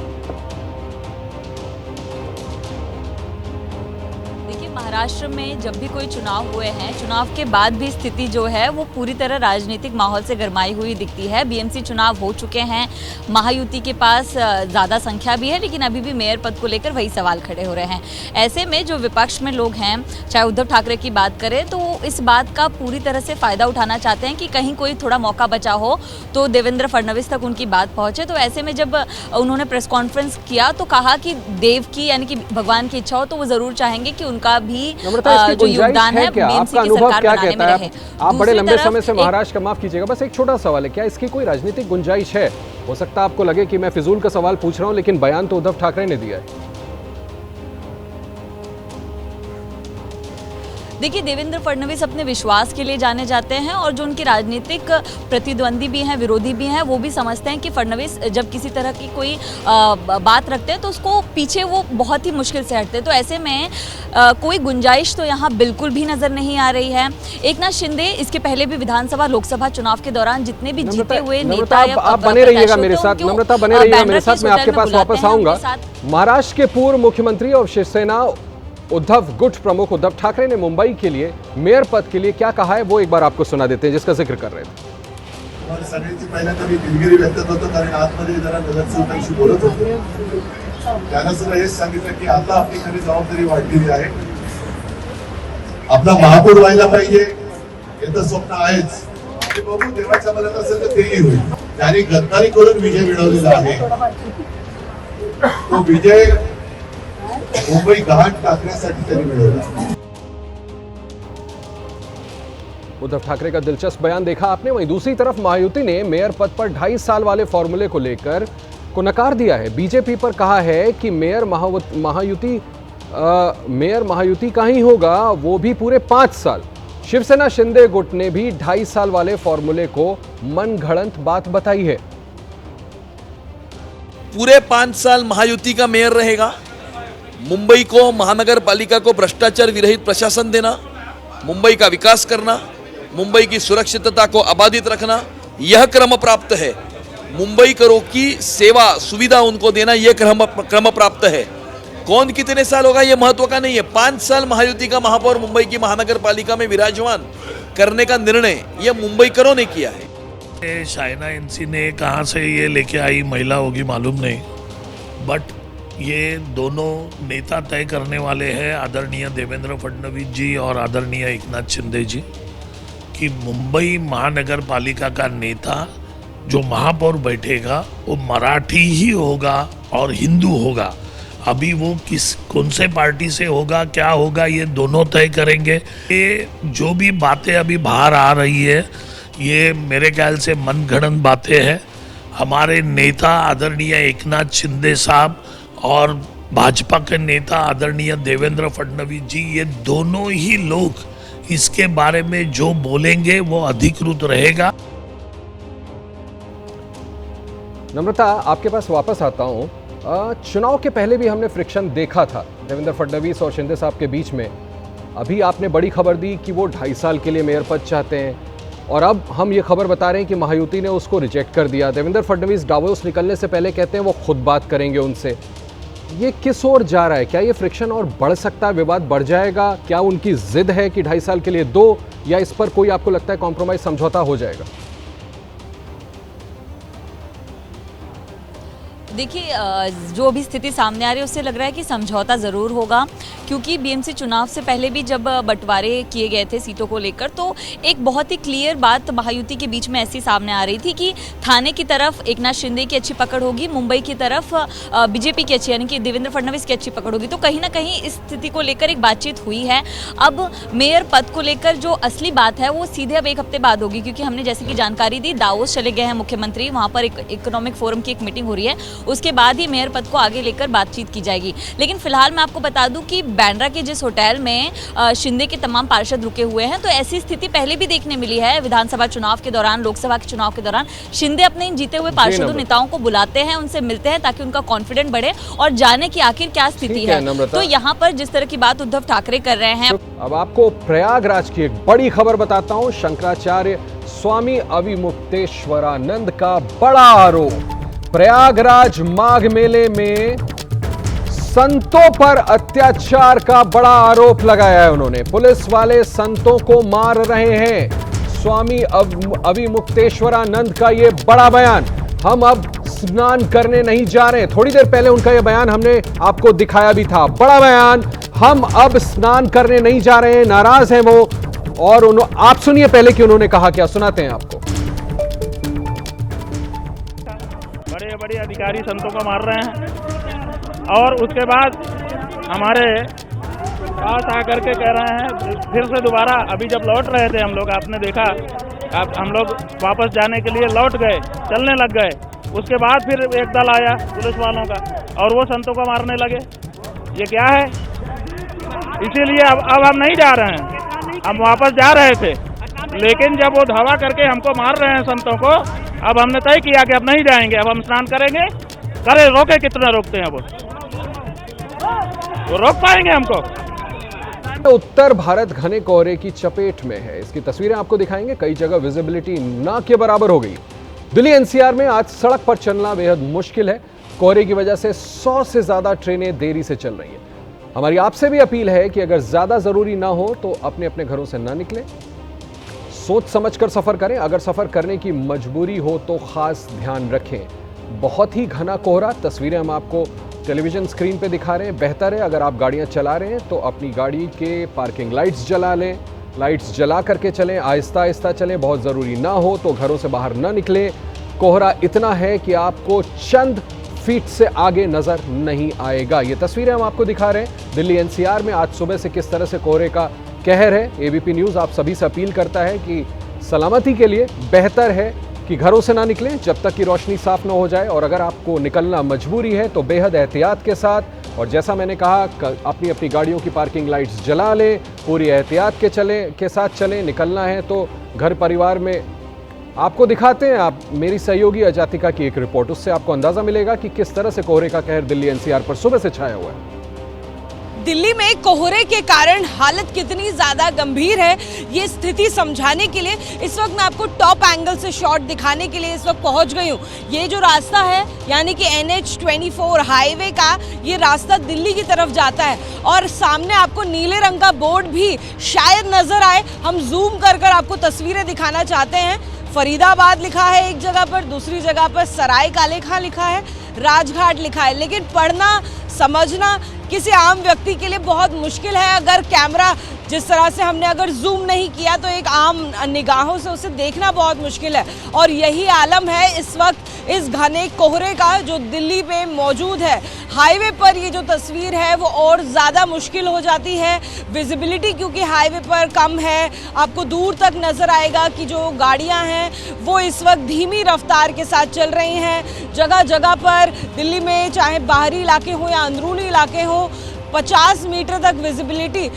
महाराष्ट्र में जब भी कोई चुनाव हुए हैं, चुनाव के बाद भी स्थिति जो है वो पूरी तरह राजनीतिक माहौल से गरमाई हुई दिखती है। बीएमसी चुनाव हो चुके हैं, महायुति के पास ज़्यादा संख्या भी है, लेकिन अभी भी मेयर पद को लेकर वही सवाल खड़े हो रहे हैं। ऐसे में जो विपक्ष में लोग हैं, चाहे उद्धव ठाकरे की बात करें, तो इस बात का पूरी तरह से फ़ायदा उठाना चाहते हैं कि कहीं कोई थोड़ा मौका बचा हो तो देवेंद्र फडणवीस तक उनकी बात पहुँचे। तो ऐसे में जब उन्होंने प्रेस कॉन्फ्रेंस किया तो कहा कि देव की यानी कि भगवान की इच्छा हो तो वो ज़रूर चाहेंगे कि उनका भी जो योगदान है बीएमसी की सरकार बनाने में रहे। आप बड़े लंबे समय से महाराष्ट्र का, माफ कीजिएगा, बस एक छोटा सवाल है, क्या इसकी कोई राजनीतिक गुंजाइश है? हो सकता है आपको लगे कि मैं फिजूल का सवाल पूछ रहा हूं, लेकिन बयान तो उद्धव ठाकरे ने दिया है। देखिए, देवेंद्र फडणवीस अपने विश्वास के लिए जाने जाते हैं और जो उनके राजनीतिक प्रतिद्वंदी भी हैं, विरोधी भी हैं, वो भी समझते हैं कि फडणवीस जब किसी तरह की कोई बात रखते हैं तो उसको पीछे वो बहुत ही मुश्किल से हटते हैं। तो ऐसे में कोई गुंजाइश तो यहाँ बिल्कुल भी नज़र नहीं आ रही है। एकनाथ शिंदे इसके पहले भी विधानसभा लोकसभा चुनाव के दौरान जितने भी जीते हुए नेता, आप बने रहिएगा मेरे साथ, नम्रता बने रहिएगा मेरे साथ, मैं आपके पास वापस आऊंगा। महाराष्ट्र के पूर्व मुख्यमंत्री और शिवसेना उद्धव गुट प्रमुख उद्धव ठाकरे ने मुंबई के लिए मेयर पद के लिए क्या कहा है वो एक बार आपको सुना देते हैं, जिसका जिक्र कर रहे थे। सगळ्यांची पहिल्यांदा मी दिलगिरी व्यक्त करतो, कारण आतमध्ये जरा नगरसेवकांशी बोलत होतो, त्यांना सुद्धा हेच सांगितलं की आता आपली खरी जबाबदारी वाढलेली आहे, आपला महापौर व्हायला पाहिजे, हे तर स्वप्न आहेच, ते बघू देवाच्या मनात असेल तर तेही होईल। त्यांनी गद्दारी करून विजय मिळवलेला आहे, तो विजय मुंबई गहाण टाकण्यासाठी त्यांनी मिळवला। उद्धव ठाकरे का दिलचस्प बयान देखा आपने। वहीं दूसरी तरफ महायुति ने मेयर पद पर 2.5 साल वाले फॉर्मूले को लेकर को नकार दिया है। बीजेपी पर कहा है कि मेयर महायुति का ही होगा, वो भी पूरे 5 साल। शिवसेना शिंदे गुट ने भी 2.5 साल वाले फॉर्मूले को मनगढ़ंत बात बताई है। पूरे 5 साल महायुति का मेयर रहेगा। मुंबई को, महानगर पालिका को भ्रष्टाचार विरहित प्रशासन देना, मुंबई का विकास करना, मुंबई की सुरक्षितता को अबाधित रखना, यह क्रम प्राप्त है। मुंबई करों की सेवा सुविधा उनको देना, यह क्रम प्राप्त है। कौन कितने साल होगा यह महत्व का नहीं है। 5 साल महायुति का महापौर मुंबई की महानगर पालिका में विराजमान करने का निर्णय यह मुंबई करों ने किया है। शाइना एनसी ने कहाँ से ये लेके आई महिला होगी मालूम नहीं, बट ये दोनों नेता तय करने वाले हैं, आदरणीय देवेंद्र फडणवीस जी और आदरणीय एकनाथ शिंदे जी, कि मुंबई महानगर पालिका का नेता जो महापौर बैठेगा वो मराठी ही होगा और हिंदू होगा। अभी वो कौन से पार्टी से होगा, क्या होगा, ये दोनों तय करेंगे। ये जो भी बातें अभी बाहर आ रही है ये मेरे ख्याल से मनगढ़ंत बातें हैं। हमारे नेता आदरणीय एकनाथ शिंदे साहब और भाजपा के नेता आदरणीय देवेंद्र फडणवीस जी, ये दोनों ही लोग इसके बारे में जो बोलेंगे वो अधिकृत रहेगा। नम्रता, आपके पास वापस आता हूं। चुनाव के पहले भी हमने फ्रिक्शन देखा था देवेंद्र फडणवीस और शिंदे साहब के बीच में। अभी आपने बड़ी खबर दी कि वो 2.5 साल के लिए मेयर पद चाहते हैं। और अब हम ये खबर बता रहे हैं कि महायुति ने उसको रिजेक्ट कर दिया। देवेंद्र फडणवीस डावोस निकलने से पहले कहते हैं वो खुद बात करेंगे उनसे। ये किस ओर जा रहा है? क्या ये फ्रिक्शन और बढ़ सकता है, विवाद बढ़ जाएगा? क्या उनकी जिद है कि 2.5 साल के लिए 2, या इस पर कोई आपको लगता है कॉम्प्रोमाइज समझौता हो जाएगा? देखिए, जो अभी स्थिति सामने आ रही है उससे लग रहा है कि समझौता ज़रूर होगा, क्योंकि बीएमसी चुनाव से पहले भी जब बंटवारे किए गए थे सीटों को लेकर, तो एक बहुत ही क्लियर बात महायुति के बीच में ऐसी सामने आ रही थी कि थाने की तरफ एकनाथ शिंदे की अच्छी पकड़ होगी, मुंबई की तरफ बीजेपी की अच्छी, यानी कि देवेंद्र फडणवीस की अच्छी पकड़ होगी। तो कहीं ना कहीं इस स्थिति को लेकर एक बातचीत हुई है। अब मेयर पद को लेकर जो असली बात है वो सीधे अब 1 हफ्ते बाद होगी, क्योंकि हमने जैसे कि जानकारी दी, दावोस चले गए हैं मुख्यमंत्री, वहाँ पर एक इकोनॉमिक फोरम की एक मीटिंग हो रही है, उसके बाद ही मेयर पद को आगे लेकर बातचीत की जाएगी। लेकिन फिलहाल मैं आपको बता दूं कि बांद्रा के जिस होटल में शिंदे के तमाम पार्षद रुके हुए हैं, तो ऐसी स्थिति पहले भी देखने मिली है। विधानसभा चुनाव के दौरान, लोकसभा के चुनाव के दौरान शिंदे अपने इन जीते हुए पार्षदों नेताओं को बुलाते हैं, उनसे मिलते हैं ताकि उनका कॉन्फिडेंस बढ़े और जाने की आखिर क्या स्थिति है। तो यहाँ पर जिस तरह की बात उद्धव ठाकरे कर रहे हैं। अब आपको प्रयागराज की एक बड़ी खबर बताता हूँ। शंकराचार्य स्वामी अविमुक्तेश्वरानंद का बड़ा आरोप। प्रयागराज माघ मेले में संतों पर अत्याचार का बड़ा आरोप लगाया है उन्होंने। पुलिस वाले संतों को मार रहे हैं। स्वामी अविमुक्तेश्वरानंद का ये बड़ा बयान। हम अब स्नान करने नहीं जा रहे। थोड़ी देर पहले उनका यह बयान हमने आपको दिखाया भी था। बड़ा बयान, हम अब स्नान करने नहीं जा रहे हैं, नाराज हैं वो। और आप सुनिए पहले कि उन्होंने कहा क्या, सुनाते हैं आपको। बड़े बड़े अधिकारी संतों को मार रहे हैं और उसके बाद हमारे पास आकर के कह रहे हैं फिर से दोबारा। अभी जब लौट रहे थे हम लोग, आपने देखा, हम लोग वापस जाने के लिए लौट गए, चलने लग गए। उसके बाद फिर एक दल आया पुलिस वालों का और वो संतों को मारने लगे। ये क्या है? इसीलिए अब हम नहीं जा रहे हैं। हम वापस जा रहे थे, लेकिन जब वो धावा करके हमको मार रहे हैं संतों को, अब हमने तय किया कि अब नहीं जाएंगे, अब हम स्नान करेंगे। करे रोके, कितना रोकते हैं वो रोक पाएंगे हमको? उत्तर भारत घने कोहरे की चपेट में है। इसकी तस्वीरें आपको दिखाएंगे। कई जगह विजिबिलिटी ना के बराबर हो गई। दिल्ली एनसीआर में आज सड़क पर चलना बेहद मुश्किल है। कोहरे की वजह से 100 से ज्यादा ट्रेनें देरी से चल रही हैं। हमारी आपसे भी अपील है कि अगर ज्यादा जरूरी ना हो तो अपने अपने घरों से ना निकलें, सोच समझकर सफर करें। अगर सफर करने की मजबूरी हो तो खास ध्यान रखें। बहुत ही घना कोहरा, तस्वीरें हम आपको टेलीविजन स्क्रीन पे दिखा रहे हैं। बेहतर है अगर आप गाड़ियां चला रहे हैं तो अपनी गाड़ी के पार्किंग लाइट्स जला लें, लाइट्स जला करके चलें, आहिस्ता आहिस्ता चलें। बहुत ज़रूरी ना हो तो घरों से बाहर ना निकलें। कोहरा इतना है कि आपको चंद फीट से आगे नज़र नहीं आएगा। ये तस्वीरें हम आपको दिखा रहे हैं दिल्ली एनसीआर में आज सुबह से किस तरह से कोहरे का कहर है। एबीपी न्यूज़ आप सभी से अपील करता है कि सलामती के लिए बेहतर है कि घरों से ना निकलें जब तक कि रोशनी साफ ना हो जाए, और अगर आपको निकलना मजबूरी है तो बेहद एहतियात के साथ। और जैसा मैंने कहा, अपनी अपनी गाड़ियों की पार्किंग लाइट्स जला लें, पूरी एहतियात के साथ चलें। निकलना है तो घर परिवार में आपको दिखाते हैं आप मेरी सहयोगी अजातिका की एक रिपोर्ट, उससे आपको अंदाजा मिलेगा कि किस तरह से कोहरे का कहर दिल्ली एनसीआर पर सुबह से छाया हुआ है। दिल्ली में कोहरे के कारण हालत कितनी ज्यादा गंभीर है, ये स्थिति समझाने के लिए इस वक्त मैं आपको टॉप एंगल से शॉट दिखाने के लिए इस वक्त पहुंच गई हूँ। ये जो रास्ता है यानी कि NH24 हाईवे का ये रास्ता दिल्ली की तरफ जाता है, और सामने आपको नीले रंग का बोर्ड भी शायद नजर आए। हम जूम कर आपको तस्वीरें दिखाना चाहते हैं। फरीदाबाद लिखा है एक जगह पर, दूसरी जगह पर सराय काले खां लिखा है, राजघाट लिखा है। लेकिन पढ़ना समझना किसी आम व्यक्ति के लिए बहुत मुश्किल है। अगर कैमरा जिस तरह से हमने अगर जूम नहीं किया तो एक आम निगाहों से उसे देखना बहुत मुश्किल है। और यही आलम है इस वक्त इस घने कोहरे का जो दिल्ली में मौजूद है। हाईवे पर ये जो तस्वीर है वो और ज़्यादा मुश्किल हो जाती है। विजिबिलिटी क्योंकि हाईवे पर कम है, आपको दूर तक नज़र आएगा कि जो गाड़ियां हैं वो इस वक्त धीमी रफ्तार के साथ चल रही हैं। जगह जगह पर दिल्ली में चाहे बाहरी इलाके हो या अंदरूनी इलाके हो 50 मीटर तक विजिबिलिटी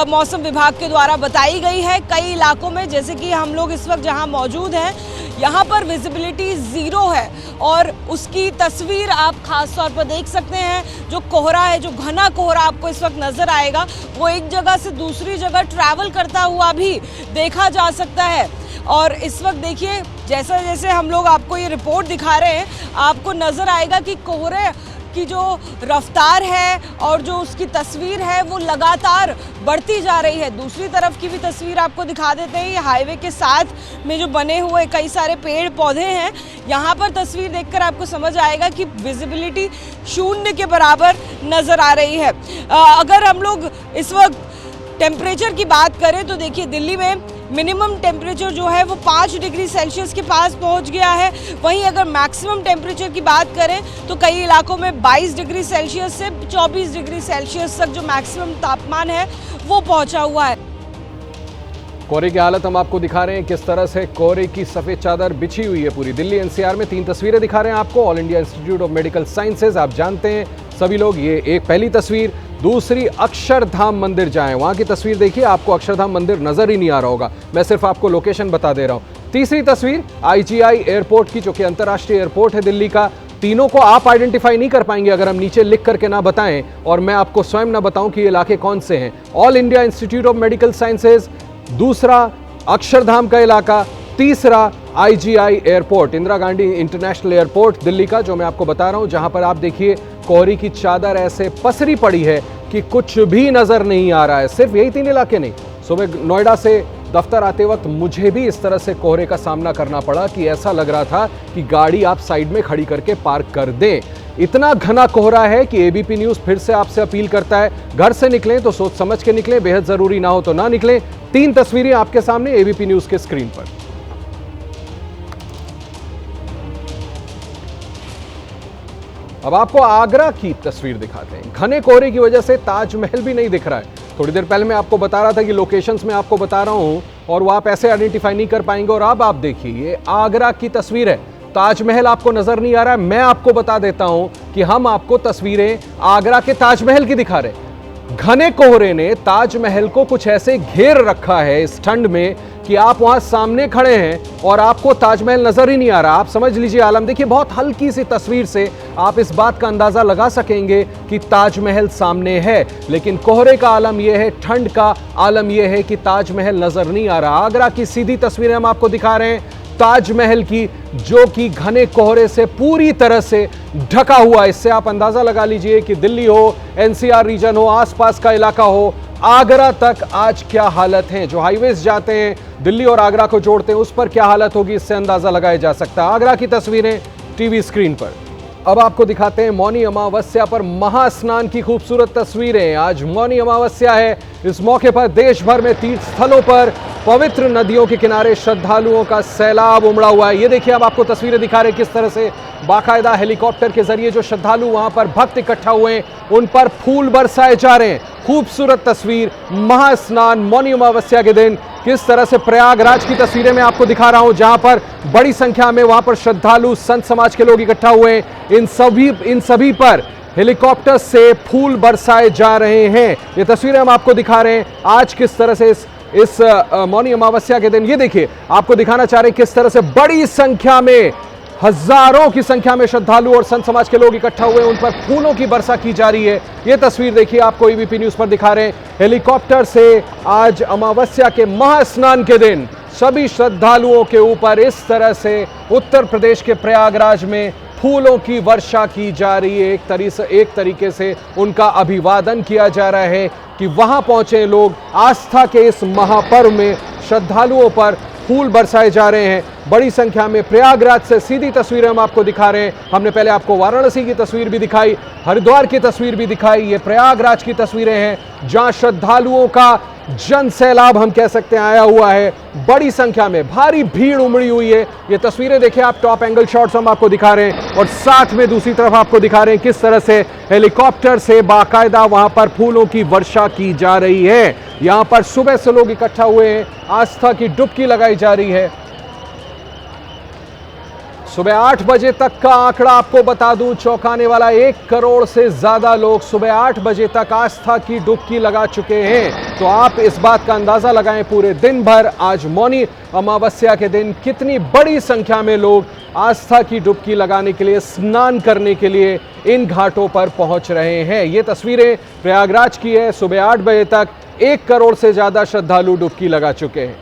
मौसम विभाग के द्वारा बताई गई है। कई इलाकों में जैसे कि हम लोग इस वक्त जहां मौजूद हैं यहाँ पर विजिबिलिटी 0 है और उसकी तस्वीर आप खास तौर पर देख सकते हैं। जो कोहरा है, जो घना कोहरा आपको इस वक्त नजर आएगा, वो एक जगह से दूसरी जगह ट्रैवल करता हुआ भी देखा जा सकता है। और इस वक्त देखिए, जैसे जैसे हम लोग आपको ये रिपोर्ट दिखा रहे हैं, आपको नजर आएगा कि कोहरे की जो रफ्तार है और जो उसकी तस्वीर है वो लगातार बढ़ती जा रही है। दूसरी तरफ की भी तस्वीर आपको दिखा देते हैं। ये हाईवे के साथ में जो बने हुए कई सारे पेड़ पौधे हैं, यहाँ पर तस्वीर देखकर आपको समझ आएगा कि विजिबिलिटी शून्य के बराबर नज़र आ रही है। अगर हम लोग इस वक्त टेम्परेचर की बात करें तो देखिए, दिल्ली में मिनिमम टेम्परेचर जो है वो 5 डिग्री सेल्सियस के पास पहुंच गया है। वहीं अगर मैक्सिमम टेम्परेचर की बात करें तो कई इलाकों में 22 डिग्री सेल्सियस से 24 डिग्री सेल्सियस तक जो मैक्सिमम तापमान है वो पहुंचा हुआ है। कोहरे की हालत हम आपको दिखा रहे हैं, किस तरह से कोहरे की सफेद चादर बिछी हुई है पूरी दिल्ली एनसीआर में। 3 तस्वीरें दिखा रहे हैं आपको। All India institute of medical sciences, आप जानते हैं सभी लोग, ये एक पहली तस्वीर। दूसरी, अक्षरधाम मंदिर जाएं, वहां की तस्वीर देखिए, आपको अक्षरधाम मंदिर नजर ही नहीं आ रहा होगा, मैं सिर्फ आपको लोकेशन बता दे रहा हूं। तीसरी तस्वीर आईजीआई एयरपोर्ट की, जो कि अंतर्राष्ट्रीय एयरपोर्ट है दिल्ली का। तीनों को आप आइडेंटिफाई नहीं कर पाएंगे अगर हम नीचे लिख करके ना बताएं और मैं आपको स्वयं ना बताऊं कि ये इलाके कौन से हैं। All India institute of medical sciences, दूसरा अक्षरधाम का इलाका, तीसरा IGI airport, Indira Gandhi international airport Delhi का, जो मैं आपको बता रहा हूं, जहां पर आप देखिए कोहरे की चादर ऐसे पसरी पड़ी है कि कुछ भी नजर नहीं आ रहा है। सिर्फ यही 3 इलाके नहीं, सुबह नोएडा से दफ्तर आते वक्त मुझे भी इस तरह से कोहरे का सामना करना पड़ा कि ऐसा लग रहा था कि गाड़ी आप साइड में खड़ी करके पार्क कर दें। इतना घना कोहरा है कि एबीपी न्यूज फिर से आपसे अपील करता है, घर से निकलें तो सोच समझ के निकलें, बेहद जरूरी ना हो तो ना निकलें। 3 तस्वीरें आपके सामने एबीपी न्यूज के स्क्रीन पर। अब आपको आगरा की तस्वीर दिखाते हैं। घने कोहरे की वजह से ताजमहल भी नहीं दिख रहा है। थोड़ी देर पहले मैं आपको बता रहा था कि लोकेशंस में आपको बता रहा हूं और वो आप ऐसे आइडेंटिफाई नहीं कर पाएंगे। और अब आप देखिए, ये आगरा की तस्वीर है, ताजमहल आपको नजर नहीं आ रहा है। मैं आपको बता देता हूं कि हम आपको तस्वीरें आगरा के ताजमहल की दिखा रहे हैं। घने कोहरे ने ताजमहल को कुछ ऐसे घेर रखा है इस ठंड में कि आप वहां सामने खड़े हैं और आपको ताजमहल नजर ही नहीं आ रहा। आप समझ लीजिए आलम, देखिए बहुत हल्की सी तस्वीर से आप इस बात का अंदाजा लगा सकेंगे कि ताजमहल सामने है, लेकिन कोहरे का आलम यह है, ठंड का आलम यह है कि ताजमहल नजर नहीं आ रहा। आगरा की सीधी तस्वीरें हम आपको दिखा रहे हैं ताजमहल की, जो कि घने कोहरे से पूरी तरह से ढका हुआ। इससे आप अंदाजा लगा लीजिए कि दिल्ली हो, एनसीआर रीजन हो, आसपास का इलाका हो, आगरा तक आज क्या हालत है। जो हाईवेज जाते हैं दिल्ली और आगरा को जोड़ते हैं, उस पर क्या हालत होगी, इससे अंदाजा लगाया जा सकता है। आगरा की तस्वीरें टीवी स्क्रीन पर। अब आपको दिखाते हैं मौनी अमावस्या पर महास्नान की खूबसूरत तस्वीरें। आज मौनी अमावस्या है, इस मौके पर देश भर में तीर्थ स्थलों पर पवित्र नदियों के किनारे श्रद्धालुओं का सैलाब उमड़ा हुआ है। ये देखिए, अब आपको तस्वीरें दिखा रहे हैं किस तरह से बाकायदा हेलीकॉप्टर के जरिए जो श्रद्धालु वहां पर भक्त इकट्ठा हुए हैं उन पर फूल बरसाए जा रहे हैं। खूबसूरत तस्वीर, महास्नान मौनी अमावस्या के दिन। किस तरह से प्रयागराज की तस्वीरें मैं आपको दिखा रहा हूं, जहां पर बड़ी संख्या में वहां पर श्रद्धालु संत समाज के लोग इकट्ठा हुए हैं। इन सभी पर हेलीकॉप्टर से फूल बरसाए जा रहे हैं। ये तस्वीरें हम आपको दिखा रहे हैं आज किस तरह से इस मौनी अमावस्या के दिन। ये देखिए, आपको दिखाना चाह रहे हैं किस तरह से बड़ी संख्या में, हजारों की संख्या में श्रद्धालु और संत समाज के लोग इकट्ठा हुए, उन पर फूलों की वर्षा की जा रही है। यह तस्वीर देखिए, आपको एबीपी न्यूज पर दिखा रहे हैं। हेलीकॉप्टर से आज अमावस्या के महास्नान के दिन सभी श्रद्धालुओं के ऊपर इस तरह से उत्तर प्रदेश के प्रयागराज में फूलों की वर्षा की जा रही है। एक तरीके से उनका अभिवादन किया जा रहा है कि वहां पहुंचे लोग आस्था के इस महापर्व में श्रद्धालुओं पर फूल बरसाए जा रहे हैं बड़ी संख्या में। प्रयागराज से सीधी तस्वीरें हम आपको दिखा रहे हैं। हमने पहले आपको वाराणसी की तस्वीर भी दिखाई, हरिद्वार की तस्वीर भी दिखाई। ये प्रयागराज की तस्वीरें हैं जहां श्रद्धालुओं का जन सैलाब हम कह सकते हैं आया हुआ है। बड़ी संख्या में भारी भीड़ उमड़ी हुई है। ये तस्वीरें देखिए आप, टॉप एंगल शॉट्स हम आपको दिखा रहे हैं और साथ में दूसरी तरफ आपको दिखा रहे हैं किस तरह से हेलीकॉप्टर से बाकायदा वहां पर फूलों की वर्षा की जा रही है। यहां पर सुबह से लोग इकट्ठा हुए हैं, आस्था की डुबकी लगाई जा रही है। सुबह 8 बजे तक का आंकड़ा आपको बता दूं, चौंकाने वाला। 1 करोड़ से ज्यादा लोग सुबह 8 बजे तक आस्था की डुबकी लगा चुके हैं। तो आप इस बात का अंदाजा लगाएं, पूरे दिन भर आज मौनी अमावस्या के दिन कितनी बड़ी संख्या में लोग आस्था की डुबकी लगाने के लिए, स्नान करने के लिए इन घाटों पर पहुंच रहे हैं। ये तस्वीरें प्रयागराज की है। सुबह 8 बजे तक 1 करोड़ से ज्यादा श्रद्धालु डुबकी लगा चुके हैं।